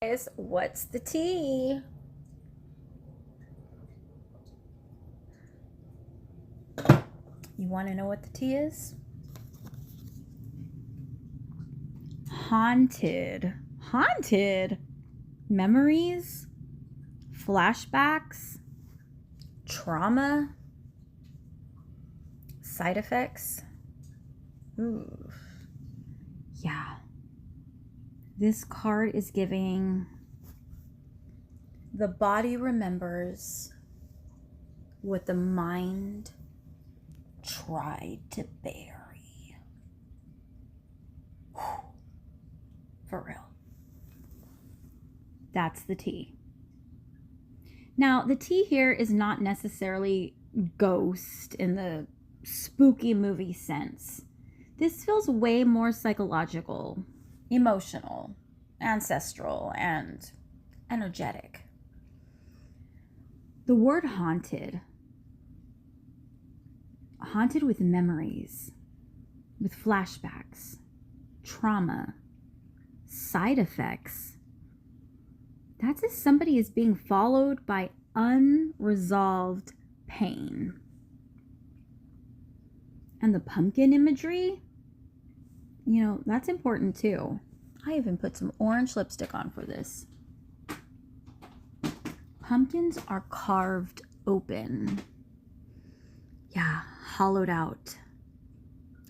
Guys, what's the tea? You want to know what the tea is? Haunted. Haunted? Memories? Flashbacks? Trauma? Side effects? Ooh. Yeah. This card is giving the body remembers what the mind tried to bury. Whew. For real. That's the tea. Now, the tea here is not necessarily ghost in the spooky movie sense. This feels way more psychological, emotional, ancestral, and energetic. The word haunted with memories, with flashbacks, trauma, side effects. That's as somebody is being followed by unresolved pain. And the pumpkin imagery, that's important too. I even put some orange lipstick on for this. Pumpkins are carved open. Yeah, hollowed out,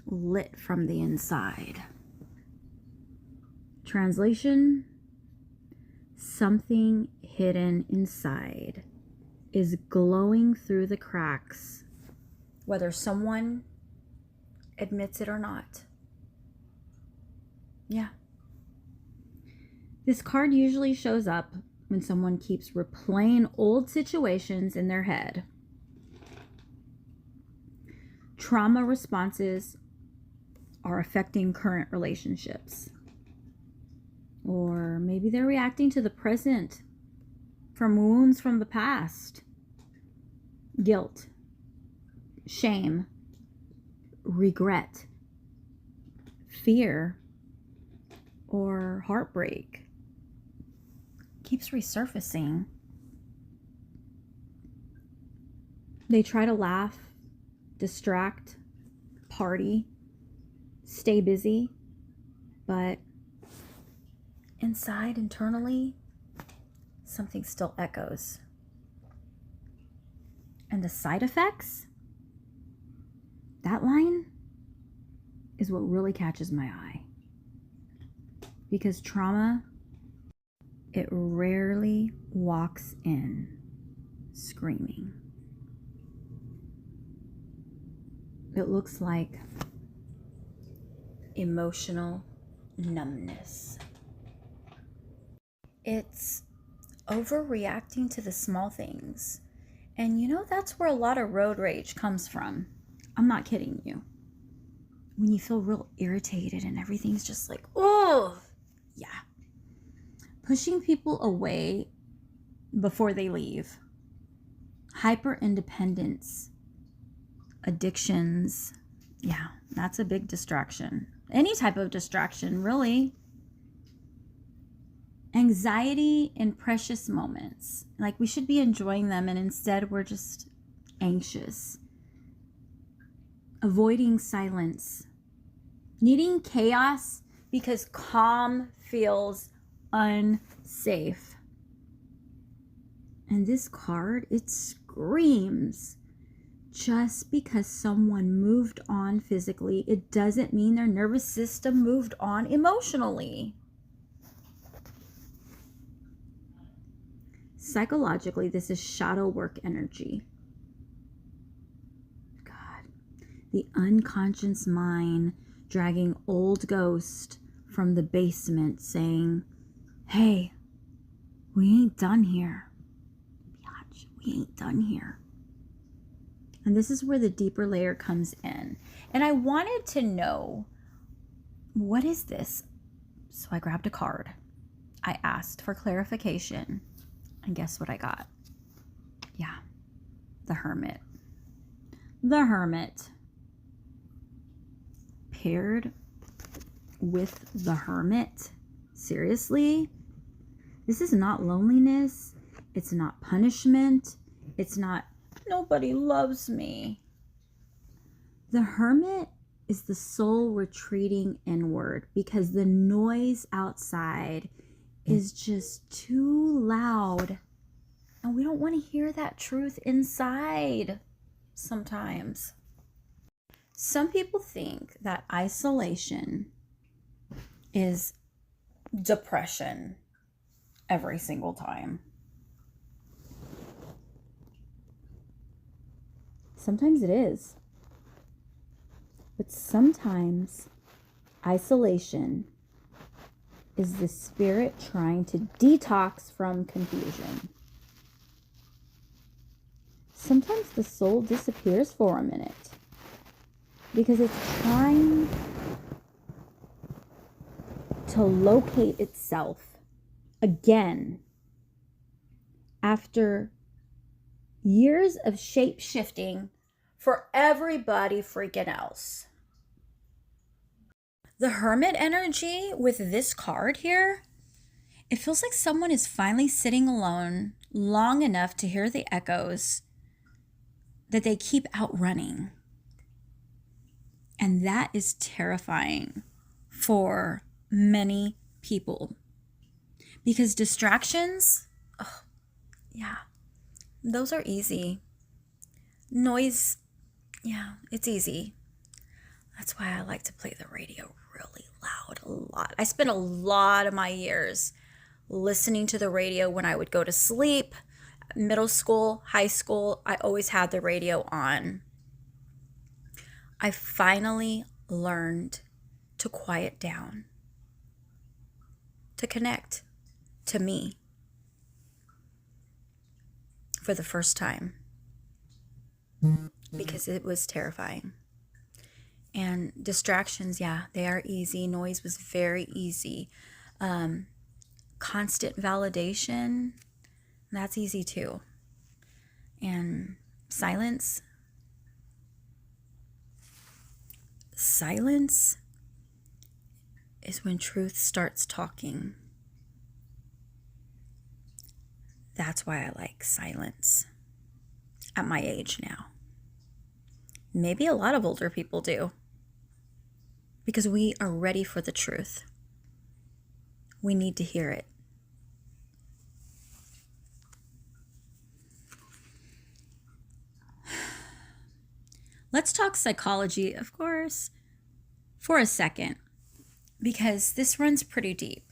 lit from the inside. Translation: something hidden inside is glowing through the cracks, whether someone admits it or not. Yeah. This card usually shows up when someone keeps replaying old situations in their head. Trauma responses are affecting current relationships. Or maybe they're reacting to the present from wounds from the past. Guilt, shame, regret, fear, or heartbreak keeps resurfacing. They try to laugh, distract, party, stay busy, but inside, internally, something still echoes. And the side effects? That line is what really catches my eye. Because trauma, it rarely walks in screaming. It looks like emotional numbness. It's overreacting to the small things. And that's where a lot of road rage comes from. I'm not kidding you. When you feel real irritated and everything's just like, oh, yeah. Pushing people away before they leave. Hyper independence. Addictions. Yeah, that's a big distraction. Any type of distraction, really. Anxiety in precious moments. Like we should be enjoying them, and instead we're just anxious. Avoiding silence. Needing chaos because calm feels unsafe. And this card, it screams. Just because someone moved on physically, it doesn't mean their nervous system moved on emotionally. Psychologically, this is shadow work energy. God. The unconscious mind dragging old ghosts from the basement saying, hey, we ain't done here. Biatch, we ain't done here. And this is where the deeper layer comes in. And I wanted to know, what is this? So I grabbed a card. I asked for clarification. And guess what I got? Yeah, the Hermit. The Hermit. Paired with the Hermit. Seriously? This is not loneliness. It's not punishment. It's not, nobody loves me. The hermit is the soul retreating inward because the noise outside is just too loud. And we don't want to hear that truth inside sometimes. Some people think that isolation is depression every single time. Sometimes it is. But sometimes isolation is the spirit trying to detox from confusion. Sometimes the soul disappears for a minute because it's trying to locate itself again after years of shape shifting for everybody freaking else. The hermit energy with this card here, it feels like someone is finally sitting alone long enough to hear the echoes that they keep outrunning. And that is terrifying for many people because distractions, those are easy. Noise, it's easy. That's why I like to play the radio really loud a lot. I spent a lot of my years listening to the radio when I would go to sleep. Middle school, high school, I always had the radio on. I finally learned to quiet down, to connect to me for the first time because it was terrifying. And distractions, they are easy. Noise was very easy. Constant validation, that's easy too. And silence is when truth starts talking. That's why I like silence at my age now. Maybe a lot of older people do. Because we are ready for the truth. We need to hear it. Let's talk psychology, of course, for a second, because this runs pretty deep.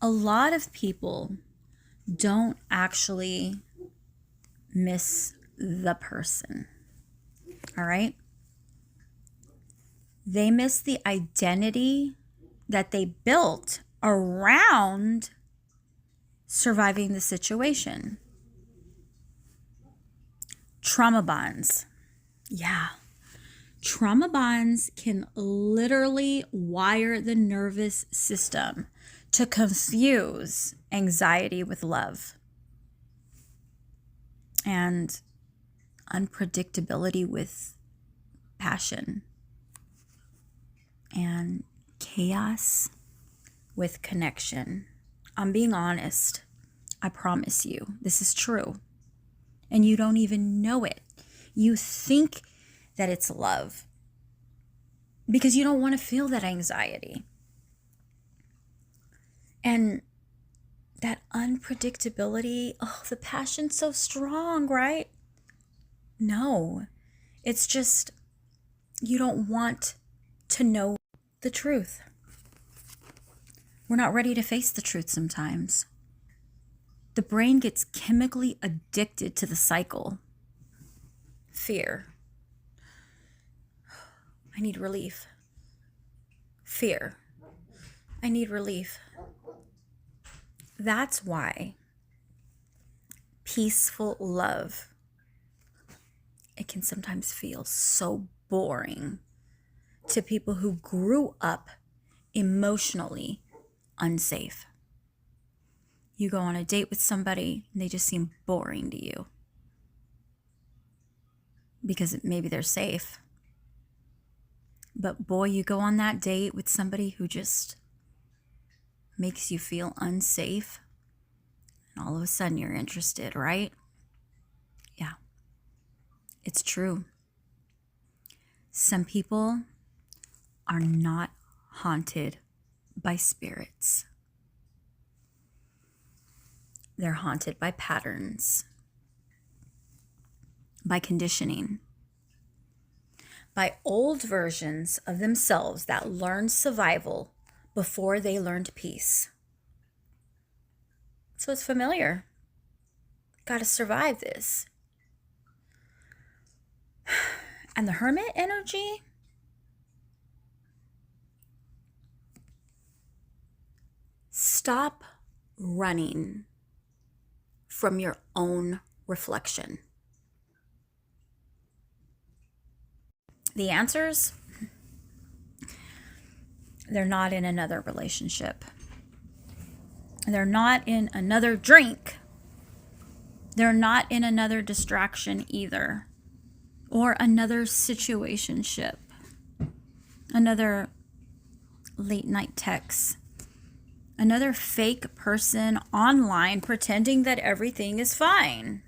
A lot of people don't actually miss the person, all right? They miss the identity that they built around surviving the situation. Trauma bonds. Trauma bonds can literally wire the nervous system to confuse anxiety with love and unpredictability with passion and chaos with connection. I'm being honest. I promise you, this is true. And you don't even know it. You think that it's love because you don't want to feel that anxiety. And that unpredictability, the passion's so strong, right? No, it's just you don't want to know the truth. We're not ready to face the truth sometimes. The brain gets chemically addicted to the cycle. Fear. I need relief. Fear. I need relief. That's why peaceful love, it can sometimes feel so boring to people who grew up emotionally unsafe. You go on a date with somebody and they just seem boring to you because maybe they're safe. But boy, you go on that date with somebody who just makes you feel unsafe, and all of a sudden you're interested, right? Yeah, it's true. Some people are not haunted by spirits. They're haunted by patterns, by conditioning, by old versions of themselves that learned survival before they learned peace. So it's familiar. Got to survive this. And the hermit energy, stop running from your own reflection. The answers, they're not in another relationship. They're not in another drink. They're not in another distraction either. Or another situationship. Another late night text. Another fake person online pretending that everything is fine.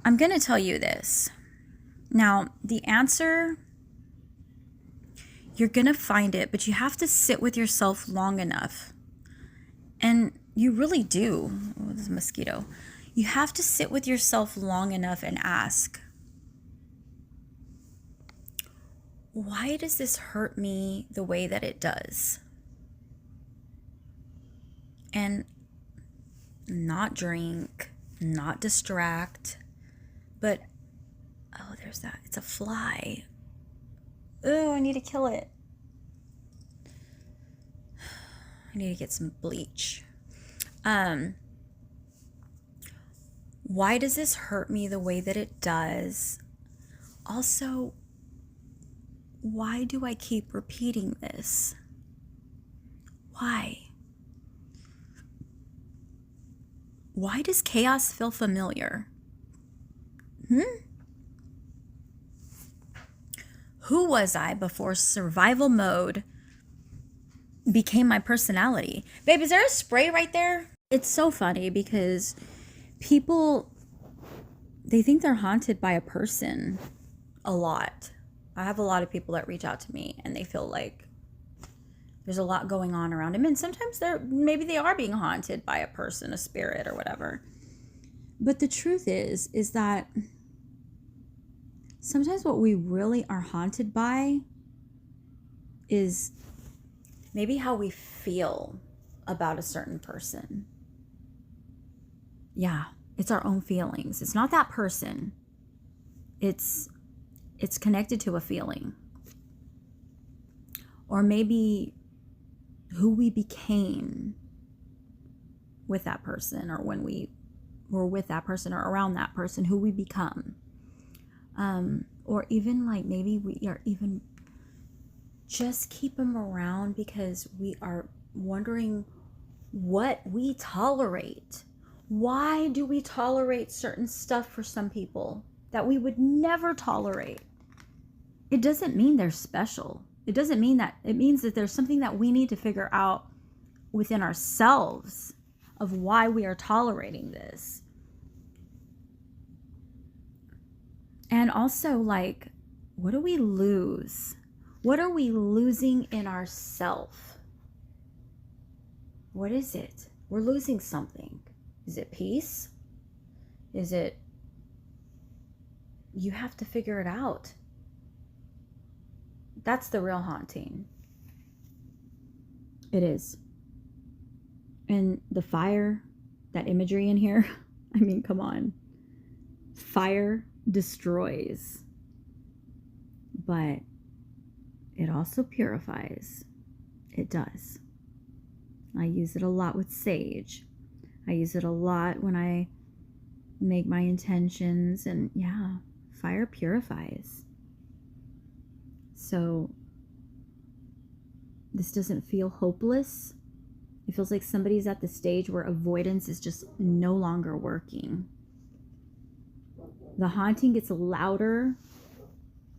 I'm going to tell you this. Now, the answer, you're going to find it, but you have to sit with yourself long enough. And you really do. Oh, there's a mosquito. You have to sit with yourself long enough and ask, why does this hurt me the way that it does? And not drink, not distract, but, oh, there's that. It's a fly. Oh, I need to kill it. I need to get some bleach. Why does this hurt me the way that it does? Also, why do I keep repeating this? Why? Why does chaos feel familiar? Who was I before survival mode became my personality? Babe, is there a spray right there? It's so funny because people, they think they're haunted by a person a lot. I have a lot of people that reach out to me and they feel like there's a lot going on around them. And sometimes maybe they are being haunted by a person, a spirit or whatever. But the truth is that sometimes what we really are haunted by is maybe how we feel about a certain person. Yeah, it's our own feelings. It's not that person. It's connected to a feeling. Or maybe who we became with that person, or when we were with that person or around that person, who we become. Or even like maybe we are even just keep them around because we are wondering what we tolerate. Why do we tolerate certain stuff for some people that we would never tolerate? It doesn't mean they're special. It doesn't mean that. It means that there's something that we need to figure out within ourselves of why we are tolerating this. And also, like, what do we lose? What are we losing in ourself? What is it? We're losing something. Is it peace? Is it... You have to figure it out. That's the real haunting. It is. And the fire, that imagery in here, I mean, come on. Fire destroys, but it also purifies. It does. I use it a lot with sage. I use it a lot when I make my intentions, and yeah, fire purifies. So this doesn't feel hopeless. It feels like somebody's at the stage where avoidance is just no longer working. The haunting gets louder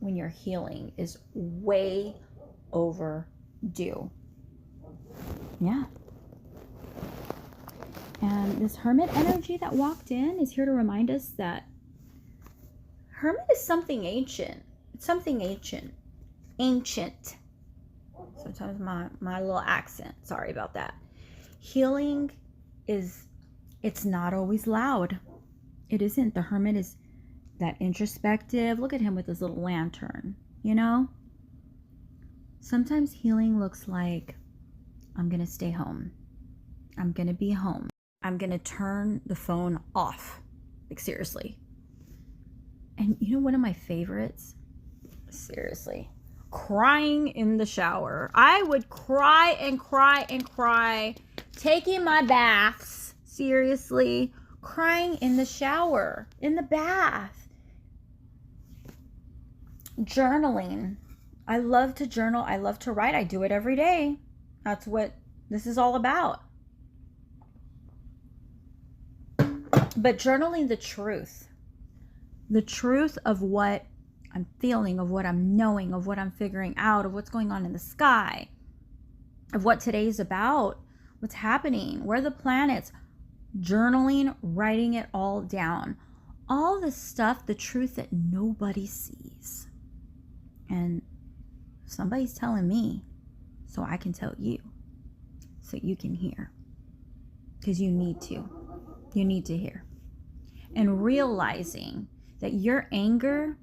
when your healing is way overdue. Yeah. And this hermit energy that walked in is here to remind us that hermit is something ancient. It's something ancient. Ancient. Sometimes my little accent. Sorry about that. Healing is, it's not always loud. It isn't. The hermit is that introspective. Look at him with his little lantern, you know? Sometimes healing looks like, I'm going to stay home. I'm going to be home. I'm going to turn the phone off. Like, seriously. And you know, one of my favorites? Seriously. Crying in the shower. I would cry and cry and cry. Taking my baths. Seriously. Crying in the shower. In the bath. Journaling. I love to journal. I love to write. I do it every day. That's what this is all about. But journaling the truth of what I'm feeling, of what I'm knowing, of what I'm figuring out, of what's going on in the sky, of what today's about, what's happening, where are the planets, journaling, writing it all down. All the stuff, the truth that nobody sees. And somebody's telling me, so I can tell you, so you can hear. Because you need to. You need to hear. And realizing that your anger,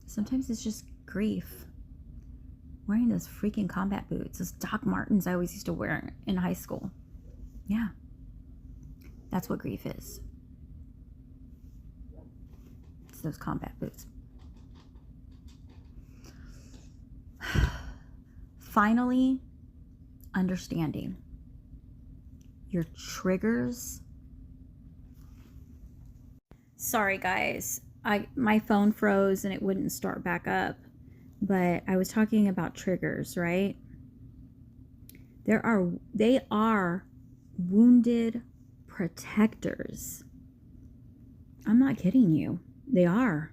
sometimes it's just grief. Wearing those freaking combat boots, those Doc Martens I always used to wear in high school. Yeah. That's what grief is. It's those combat boots. Finally, understanding your triggers. Sorry guys, my phone froze and it wouldn't start back up, but I was talking about triggers, right? They are wounded protectors. I'm not kidding you. They are.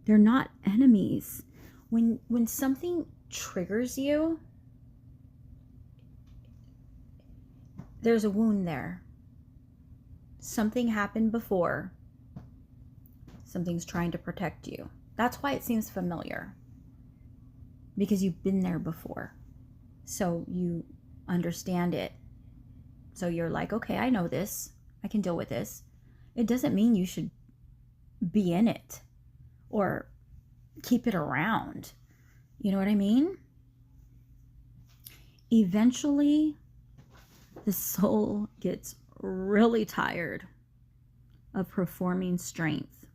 They're not enemies. When something triggers you, there's a wound there. Something happened before. Something's trying to protect you. That's why it seems familiar. Because you've been there before. So you understand it. So you're like, okay, I know this. I can deal with this. It doesn't mean you should be in it or keep it around. You know what I mean? Eventually, the soul gets really tired of performing strength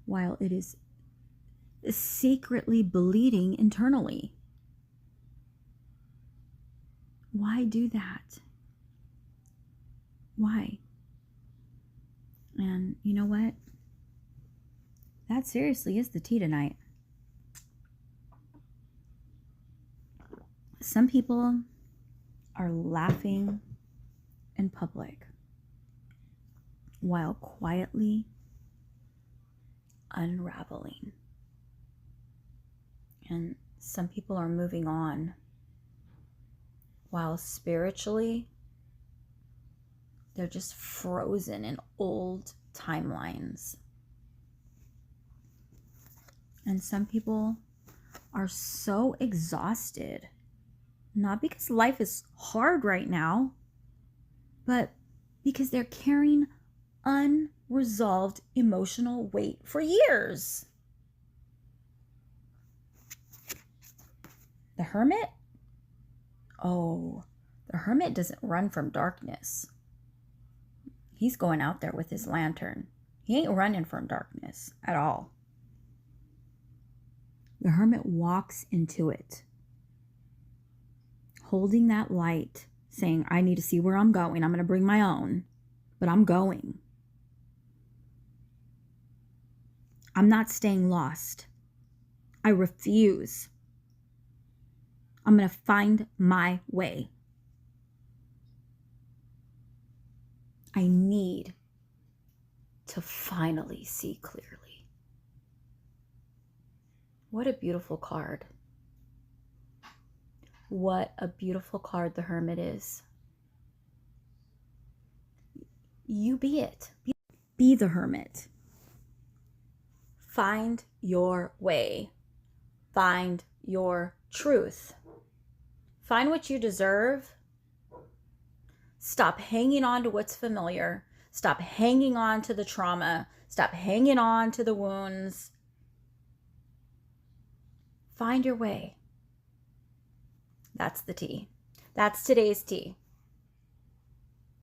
while it is secretly bleeding internally. Why do that? Why? And you know what? That seriously is the tea tonight. Some people are laughing in public while quietly unraveling. And some people are moving on while spiritually they're just frozen in old timelines. And some people are so exhausted, not because life is hard right now, but because they're carrying unresolved emotional weight for years. The hermit? Oh, the hermit doesn't run from darkness. He's going out there with his lantern. He ain't running from darkness at all. The hermit walks into it, holding that light, saying, I need to see where I'm going. I'm going to bring my own, but I'm going. I'm not staying lost. I refuse. I'm going to find my way. I need to finally see clearly. What a beautiful card. What a beautiful card the Hermit is. You be it. Be the Hermit. Find your way. Find your truth. Find what you deserve. Stop hanging on to what's familiar. Stop hanging on to the trauma. Stop hanging on to the wounds. Find your way. That's the tea. That's today's tea.